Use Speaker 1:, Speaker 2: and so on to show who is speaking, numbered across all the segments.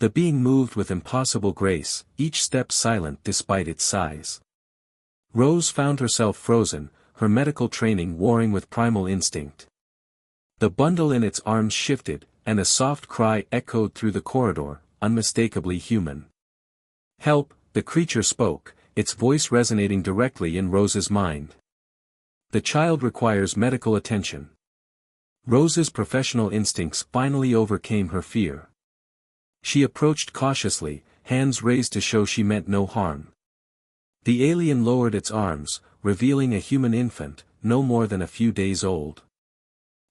Speaker 1: The being moved with impossible grace, each step silent despite its size. Rose found herself frozen, her medical training warring with primal instinct. The bundle in its arms shifted, and a soft cry echoed through the corridor, unmistakably human. "Help," the creature spoke, its voice resonating directly in Rose's mind. "The child requires medical attention." Rose's professional instincts finally overcame her fear. She approached cautiously, hands raised to show she meant no harm. The alien lowered its arms, revealing a human infant, no more than a few days old.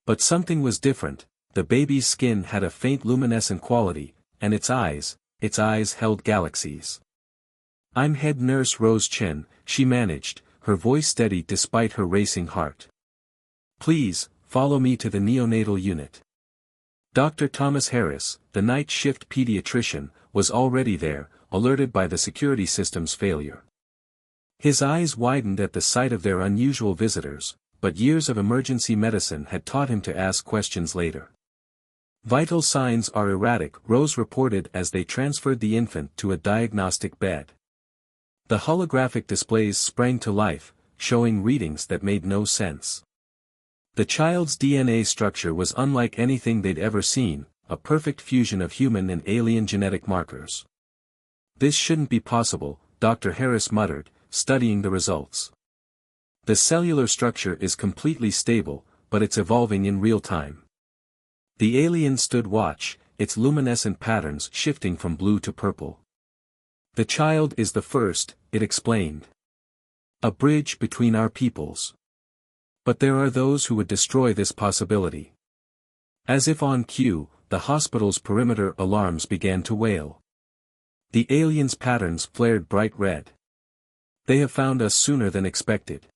Speaker 1: But something was different. The baby's skin had a faint luminescent quality, and its eyes held galaxies. "I'm head nurse Rose Chen," she managed, her voice steady despite her racing heart. "Please, follow me to the neonatal unit." Dr. Thomas Harris, the night shift pediatrician, was already there, alerted by the security system's failure. His eyes widened at the sight of their unusual visitors, but years of emergency medicine had taught him to ask questions later. "Vital signs are erratic," Rose reported as they transferred the infant to a diagnostic bed. The holographic displays sprang to life, showing readings that made no sense. The child's DNA structure was unlike anything they'd ever seen, a perfect fusion of human and alien genetic markers. "This shouldn't be possible," Dr. Harris muttered, studying the results. "The cellular structure is completely stable, but it's evolving in real time." The alien stood watch, its luminescent patterns shifting from blue to purple. "The child is the first," it explained. "A bridge between our peoples. But there are those who would destroy this possibility." As if on cue, the hospital's perimeter alarms began to wail. The alien's patterns flared bright red. "They have found us sooner than expected."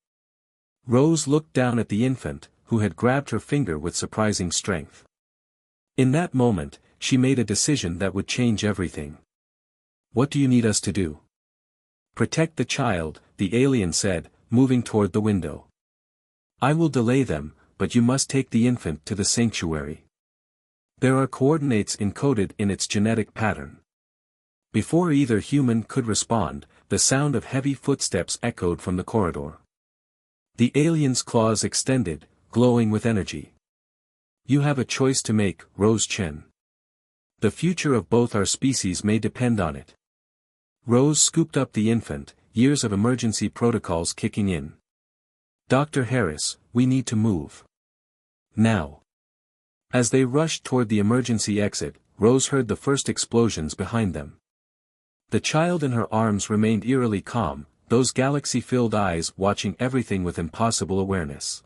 Speaker 1: Rose looked down at the infant, who had grabbed her finger with surprising strength. In that moment, she made a decision that would change everything. "What do you need us to do?" "Protect the child," the alien said, moving toward the window. "I will delay them, but you must take the infant to the sanctuary. There are coordinates encoded in its genetic pattern." Before either human could respond, the sound of heavy footsteps echoed from the corridor. The alien's claws extended, glowing with energy. "You have a choice to make, Rose Chen. The future of both our species may depend on it." Rose scooped up the infant, years of emergency protocols kicking in. "Dr. Harris, we need to move. Now." As they rushed toward the emergency exit, Rose heard the first explosions behind them. The child in her arms remained eerily calm, those galaxy-filled eyes watching everything with impossible awareness.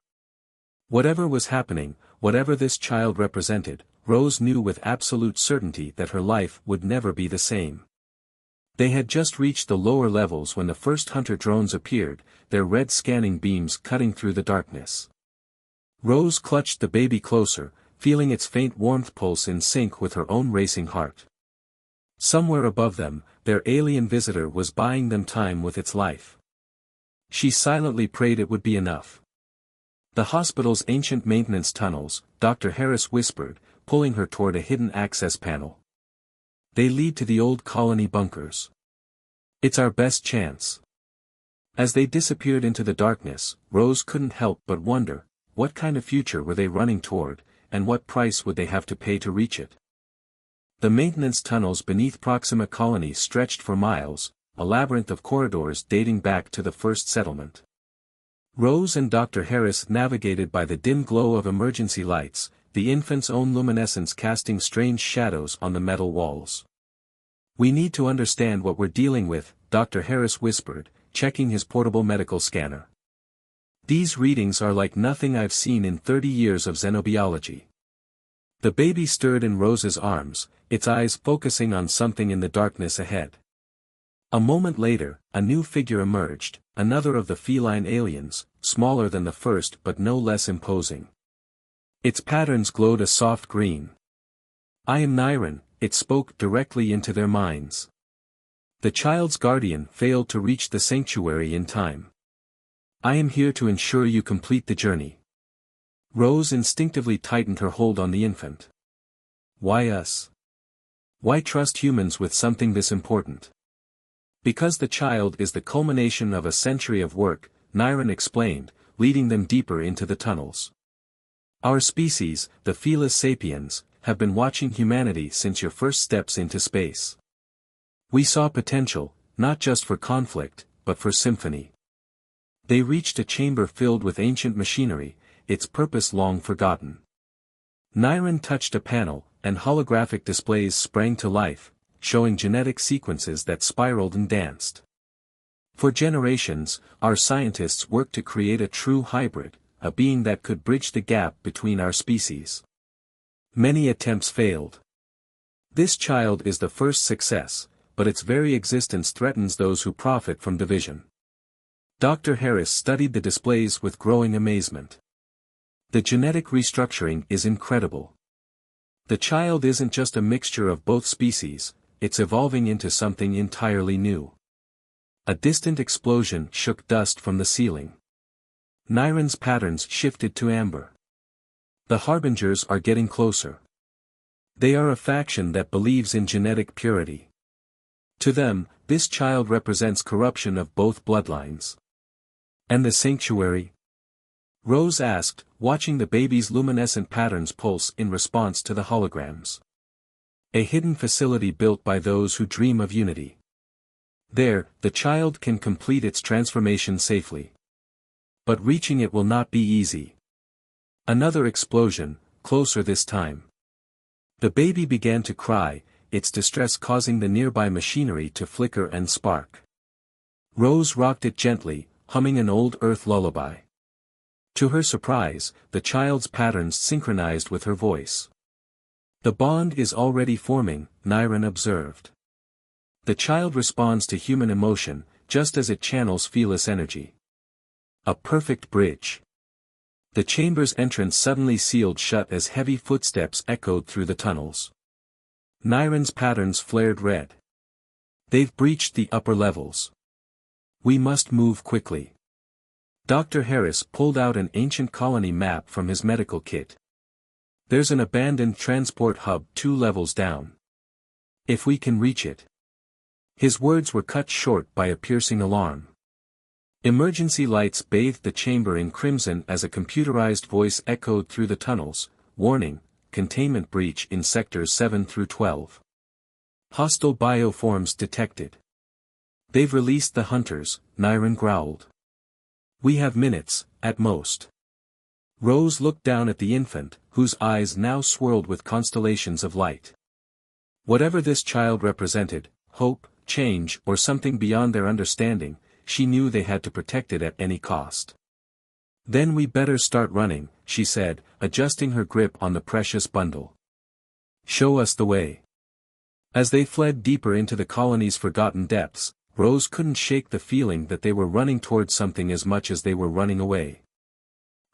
Speaker 1: Whatever was happening, whatever this child represented, Rose knew with absolute certainty that her life would never be the same. They had just reached the lower levels when the first hunter drones appeared, their red scanning beams cutting through the darkness. Rose clutched the baby closer, feeling its faint warmth pulse in sync with her own racing heart. Somewhere above them, their alien visitor was buying them time with its life. She silently prayed it would be enough. "The hospital's ancient maintenance tunnels," Dr. Harris whispered, pulling her toward a hidden access panel. "They lead to the old colony bunkers. It's our best chance." As they disappeared into the darkness, Rose couldn't help but wonder, what kind of future were they running toward, and what price would they have to pay to reach it? The maintenance tunnels beneath Proxima Colony stretched for miles, a labyrinth of corridors dating back to the first settlement. Rose and Dr. Harris navigated by the dim glow of emergency lights, the infant's own luminescence casting strange shadows on the metal walls. "We need to understand what we're dealing with," Dr. Harris whispered, checking his portable medical scanner. "These readings are like nothing I've seen in 30 years of xenobiology." The baby stirred in Rose's arms, its eyes focusing on something in the darkness ahead. A moment later, a new figure emerged, another of the feline aliens, smaller than the first but no less imposing. Its patterns glowed a soft green. "I am Niren," it spoke directly into their minds. "The child's guardian failed to reach the sanctuary in time. I am here to ensure you complete the journey." Rose instinctively tightened her hold on the infant. "Why us?" Why trust humans with something this important? Because the child is the culmination of a century of work, Niren explained, leading them deeper into the tunnels. Our species, the Felis sapiens, have been watching humanity since your first steps into space. We saw potential, not just for conflict, but for symphony. They reached a chamber filled with ancient machinery, its purpose long forgotten. Niren touched a panel, and holographic displays sprang to life, showing genetic sequences that spiraled and danced. For generations, our scientists worked to create a true hybrid, a being that could bridge the gap between our species. Many attempts failed. This child is the first success, but its very existence threatens those who profit from division. Dr. Harris studied the displays with growing amazement. The genetic restructuring is incredible. The child isn't just a mixture of both species, it's evolving into something entirely new. A distant explosion shook dust from the ceiling. Niren's patterns shifted to amber. The harbingers are getting closer. They are a faction that believes in genetic purity. To them, this child represents corruption of both bloodlines. And the sanctuary? Rose asked, watching the baby's luminescent patterns pulse in response to the holograms. A hidden facility built by those who dream of unity. There, the child can complete its transformation safely. But reaching it will not be easy. Another explosion, closer this time. The baby began to cry, its distress causing the nearby machinery to flicker and spark. Rose rocked it gently, humming an old earth lullaby. To her surprise, the child's patterns synchronized with her voice. The bond is already forming, Niren observed. The child responds to human emotion, just as it channels Felis energy. A perfect bridge. The chamber's entrance suddenly sealed shut as heavy footsteps echoed through the tunnels. Niren's patterns flared red. They've breached the upper levels. We must move quickly. Dr. Harris pulled out an ancient colony map from his medical kit. There's an abandoned transport hub 2 levels down. If we can reach it. His words were cut short by a piercing alarm. Emergency lights bathed the chamber in crimson as a computerized voice echoed through the tunnels, warning, containment breach in sectors 7 through 12. Hostile bioforms detected. They've released the hunters, Niren growled. We have minutes, at most. Rose looked down at the infant, whose eyes now swirled with constellations of light. Whatever this child represented, hope, change, or something beyond their understanding, she knew they had to protect it at any cost. Then we better start running, she said, adjusting her grip on the precious bundle. Show us the way. As they fled deeper into the colony's forgotten depths, Rose couldn't shake the feeling that they were running towards something as much as they were running away.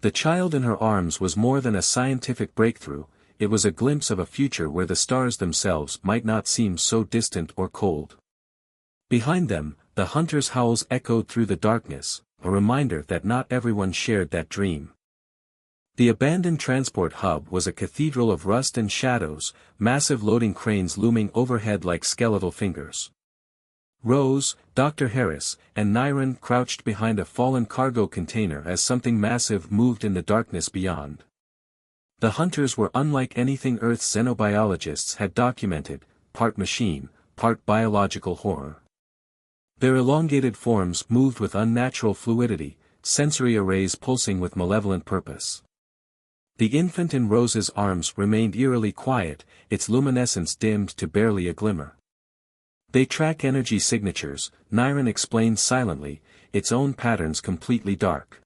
Speaker 1: The child in her arms was more than a scientific breakthrough, it was a glimpse of a future where the stars themselves might not seem so distant or cold. Behind them, the hunter's howls echoed through the darkness, a reminder that not everyone shared that dream. The abandoned transport hub was a cathedral of rust and shadows, massive loading cranes looming overhead like skeletal fingers. Rose, Dr. Harris, and Niren crouched behind a fallen cargo container as something massive moved in the darkness beyond. The hunters were unlike anything Earth's xenobiologists had documented, part machine, part biological horror. Their elongated forms moved with unnatural fluidity, sensory arrays pulsing with malevolent purpose. The infant in Rose's arms remained eerily quiet, its luminescence dimmed to barely a glimmer. They track energy signatures, Niren explained silently, its own patterns completely dark.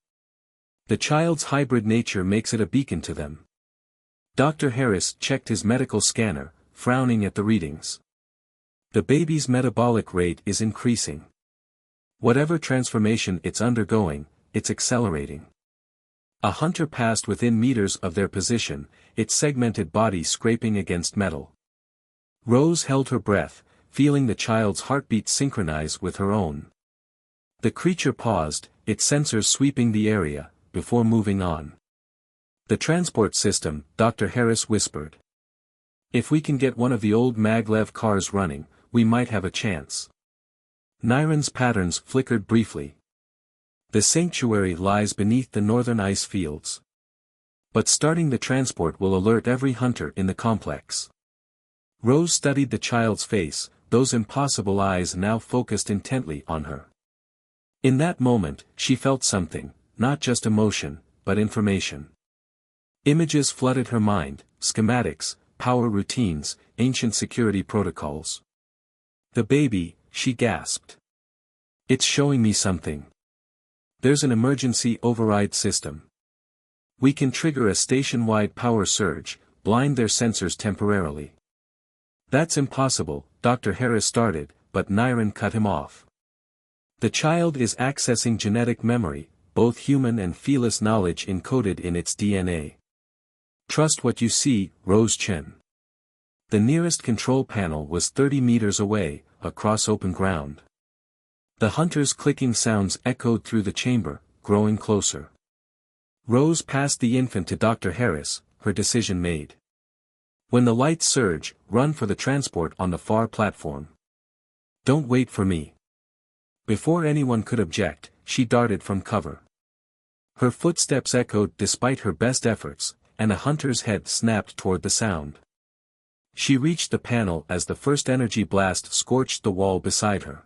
Speaker 1: The child's hybrid nature makes it a beacon to them. Dr. Harris checked his medical scanner, frowning at the readings. The baby's metabolic rate is increasing. Whatever transformation it's undergoing, it's accelerating. A hunter passed within meters of their position, its segmented body scraping against metal. Rose held her breath, feeling the child's heartbeat synchronize with her own. The creature paused, its sensors sweeping the area, before moving on. The transport system, Dr. Harris whispered. If we can get one of the old maglev cars running, we might have a chance. Niren's patterns flickered briefly. The sanctuary lies beneath the northern ice fields. But starting the transport will alert every hunter in the complex. Rose studied the child's face, those impossible eyes now focused intently on her. In that moment, she felt something, not just emotion, but information. Images flooded her mind, schematics, power routines, ancient security protocols. The baby, she gasped. It's showing me something. There's an emergency override system. We can trigger a station-wide power surge, blind their sensors temporarily. That's impossible, Dr. Harris started, but Niren cut him off. The child is accessing genetic memory, both human and felis knowledge encoded in its DNA. Trust what you see, Rose Chen. The nearest control panel was 30 meters away, across open ground. The hunter's clicking sounds echoed through the chamber, growing closer. Rose passed the infant to Dr. Harris, her decision made. When the lights surge, run for the transport on the far platform. Don't wait for me. Before anyone could object, she darted from cover. Her footsteps echoed despite her best efforts, and a hunter's head snapped toward the sound. She reached the panel as the first energy blast scorched the wall beside her.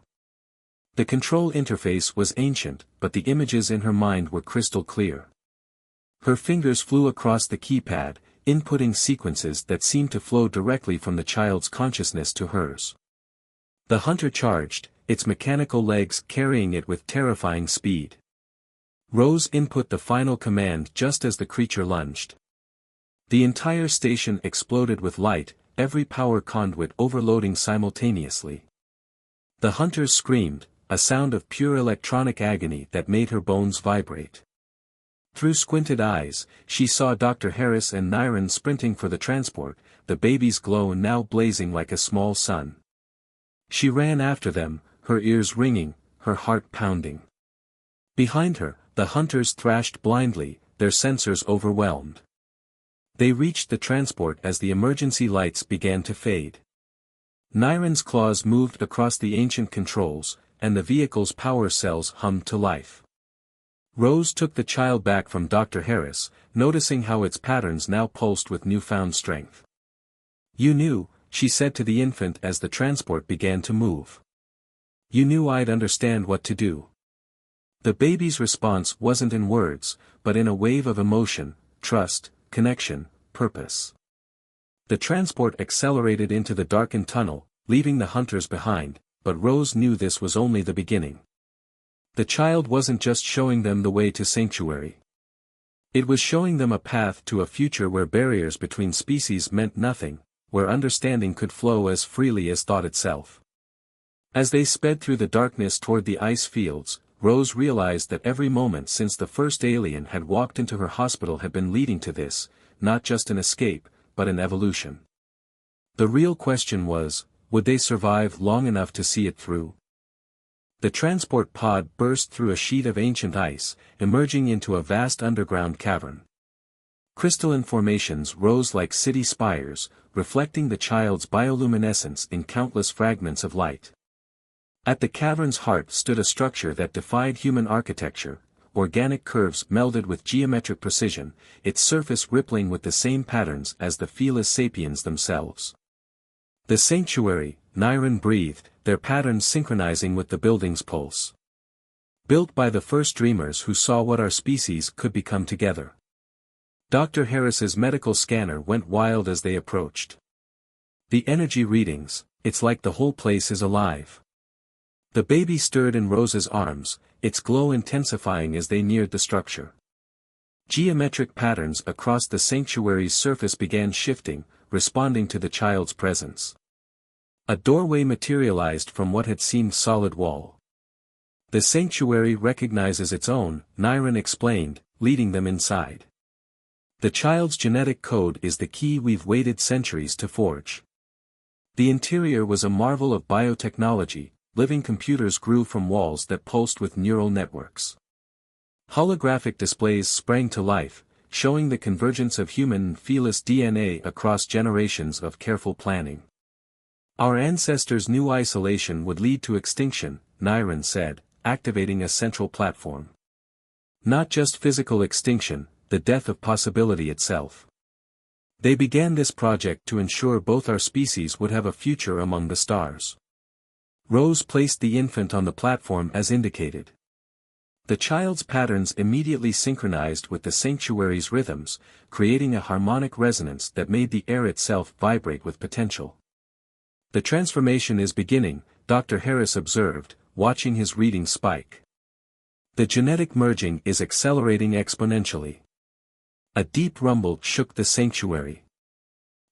Speaker 1: The control interface was ancient, but the images in her mind were crystal clear. Her fingers flew across the keypad, inputting sequences that seemed to flow directly from the child's consciousness to hers. The hunter charged, its mechanical legs carrying it with terrifying speed. Rose input the final command just as the creature lunged. The entire station exploded with light, every power conduit overloading simultaneously. The hunter screamed, a sound of pure electronic agony that made her bones vibrate. Through squinted eyes, she saw Dr. Harris and Niren sprinting for the transport, the baby's glow now blazing like a small sun. She ran after them, her ears ringing, her heart pounding. Behind her, the hunters thrashed blindly, their sensors overwhelmed. They reached the transport as the emergency lights began to fade. Niren's claws moved across the ancient controls, and the vehicle's power cells hummed to life. Rose took the child back from Dr. Harris, noticing how its patterns now pulsed with newfound strength. You knew, she said to the infant as the transport began to move. You knew I'd understand what to do. The baby's response wasn't in words, but in a wave of emotion, trust, connection, purpose. The transport accelerated into the darkened tunnel, leaving the hunters behind, but Rose knew this was only the beginning. The child wasn't just showing them the way to sanctuary. It was showing them a path to a future where barriers between species meant nothing, where understanding could flow as freely as thought itself. As they sped through the darkness toward the ice fields, Rose realized that every moment since the first alien had walked into her hospital had been leading to this, not just an escape, but an evolution. The real question was, would they survive long enough to see it through? The transport pod burst through a sheet of ancient ice, emerging into a vast underground cavern. Crystalline formations rose like city spires, reflecting the child's bioluminescence in countless fragments of light. At the cavern's heart stood a structure that defied human architecture, organic curves melded with geometric precision, its surface rippling with the same patterns as the Felis sapiens themselves. The sanctuary, Niren breathed, their patterns synchronizing with the building's pulse. Built by the first dreamers who saw what our species could become together. Dr. Harris's medical scanner went wild as they approached. The energy readings, it's like the whole place is alive. The baby stirred in Rose's arms, its glow intensifying as they neared the structure. Geometric patterns across the sanctuary's surface began shifting, responding to the child's presence. A doorway materialized from what had seemed solid wall. The sanctuary recognizes its own, Niren explained, leading them inside. The child's genetic code is the key we've waited centuries to forge. The interior was a marvel of biotechnology, living computers grew from walls that pulsed with neural networks. Holographic displays sprang to life, showing the convergence of human and felis DNA across generations of careful planning. Our ancestors knew isolation would lead to extinction, Niren said, activating a central platform. Not just physical extinction, the death of possibility itself. They began this project to ensure both our species would have a future among the stars. Rose placed the infant on the platform as indicated. The child's patterns immediately synchronized with the sanctuary's rhythms, creating a harmonic resonance that made the air itself vibrate with potential. The transformation is beginning, Dr. Harris observed, watching his reading spike. The genetic merging is accelerating exponentially. A deep rumble shook the sanctuary.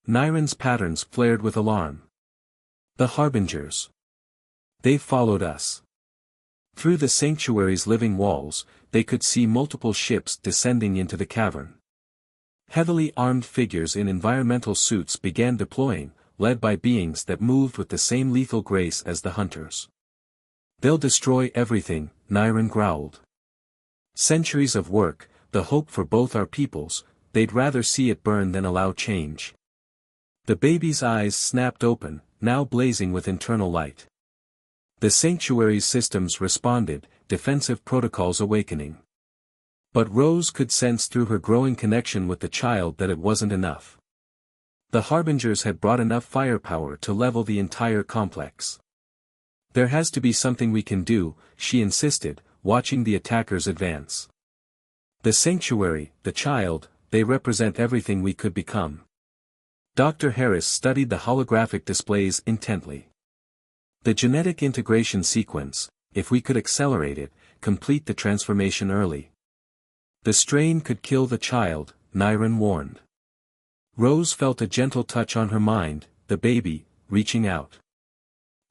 Speaker 1: Niren's patterns flared with alarm. The harbingers. They followed us. Through the sanctuary's living walls, they could see multiple ships descending into the cavern. Heavily armed figures in environmental suits began deploying, led by beings that moved with the same lethal grace as the hunters. They'll destroy everything, Niren growled. Centuries of work, the hope for both our peoples, they'd rather see it burn than allow change. The baby's eyes snapped open, now blazing with internal light. The sanctuary's systems responded, defensive protocols awakening. But Rose could sense through her growing connection with the child that it wasn't enough. The harbingers had brought enough firepower to level the entire complex. There has to be something we can do, she insisted, watching the attackers advance. The sanctuary, the child, they represent everything we could become. Dr. Harris studied the holographic displays intently. The genetic integration sequence, if we could accelerate it, complete the transformation early. The strain could kill the child, Niren warned. Rose felt a gentle touch on her mind, the baby, reaching out.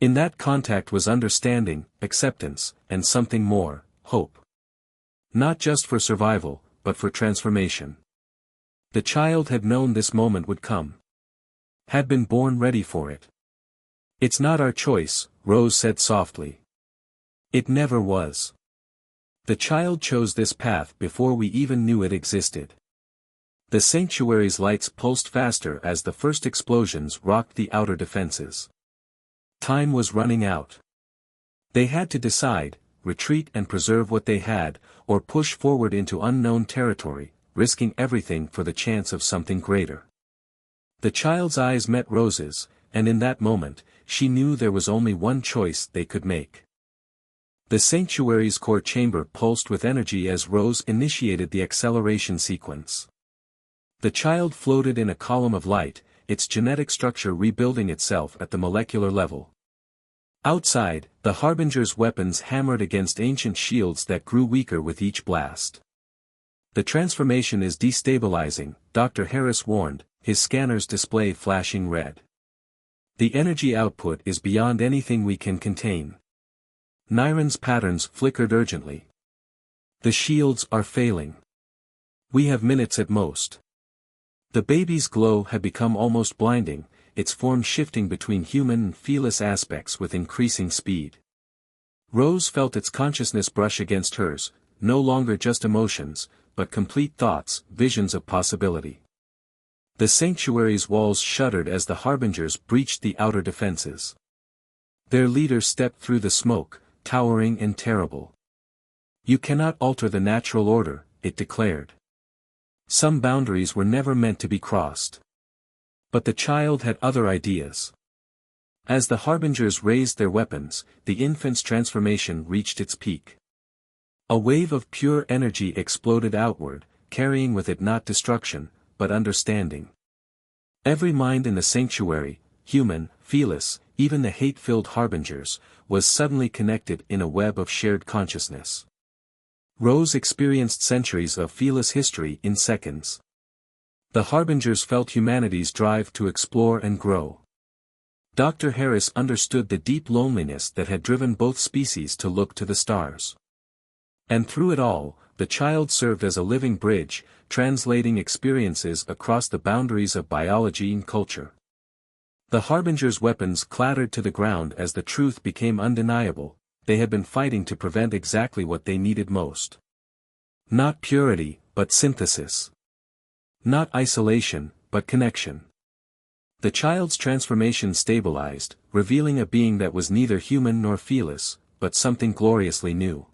Speaker 1: In that contact was understanding, acceptance, and something more, hope. Not just for survival, but for transformation. The child had known this moment would come. Had been born ready for it. It's not our choice, Rose said softly. It never was. The child chose this path before we even knew it existed. The sanctuary's lights pulsed faster as the first explosions rocked the outer defenses. Time was running out. They had to decide, retreat and preserve what they had, or push forward into unknown territory, risking everything for the chance of something greater. The child's eyes met Rose's, and in that moment, she knew there was only one choice they could make. The sanctuary's core chamber pulsed with energy as Rose initiated the acceleration sequence. The child floated in a column of light, its genetic structure rebuilding itself at the molecular level. Outside, the harbingers' weapons hammered against ancient shields that grew weaker with each blast. The transformation is destabilizing, Dr. Harris warned, his scanners display flashing red. The energy output is beyond anything we can contain. Niren's patterns flickered urgently. The shields are failing. We have minutes at most. The baby's glow had become almost blinding, its form shifting between human and felis aspects with increasing speed. Rose felt its consciousness brush against hers, no longer just emotions, but complete thoughts, visions of possibility. The sanctuary's walls shuddered as the harbingers breached the outer defenses. Their leader stepped through the smoke, towering and terrible. You cannot alter the natural order, it declared. Some boundaries were never meant to be crossed. But the child had other ideas. As the harbingers raised their weapons, the infant's transformation reached its peak. A wave of pure energy exploded outward, carrying with it not destruction, but understanding. Every mind in the sanctuary, human, felis, even the hate-filled harbingers, was suddenly connected in a web of shared consciousness. Rose experienced centuries of felis history in seconds. The harbingers felt humanity's drive to explore and grow. Dr. Harris understood the deep loneliness that had driven both species to look to the stars. And through it all, the child served as a living bridge, translating experiences across the boundaries of biology and culture. The harbingers' weapons clattered to the ground as the truth became undeniable, they had been fighting to prevent exactly what they needed most. Not purity, but synthesis. Not isolation, but connection. The child's transformation stabilized, revealing a being that was neither human nor fearless, but something gloriously new.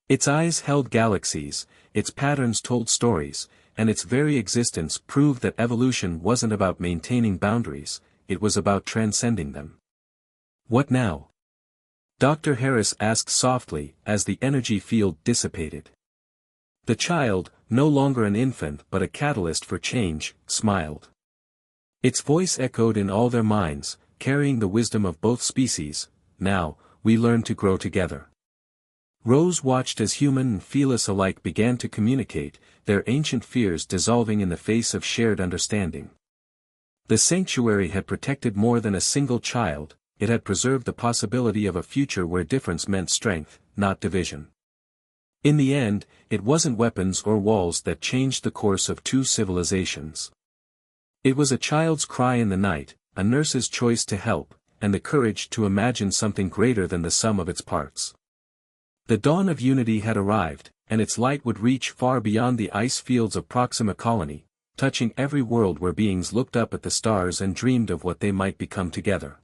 Speaker 1: Its eyes held galaxies, its patterns told stories, and its very existence proved that evolution wasn't about maintaining boundaries, it was about transcending them. What now? Dr. Harris asked softly, as the energy field dissipated. The child, no longer an infant but a catalyst for change, smiled. Its voice echoed in all their minds, carrying the wisdom of both species. Now, we learn to grow together. Rose watched as human and fearless alike began to communicate, their ancient fears dissolving in the face of shared understanding. The sanctuary had protected more than a single child, it had preserved the possibility of a future where difference meant strength, not division. In the end, it wasn't weapons or walls that changed the course of two civilizations. It was a child's cry in the night, a nurse's choice to help, and the courage to imagine something greater than the sum of its parts. The dawn of unity had arrived, and its light would reach far beyond the ice fields of Proxima Colony, touching every world where beings looked up at the stars and dreamed of what they might become together.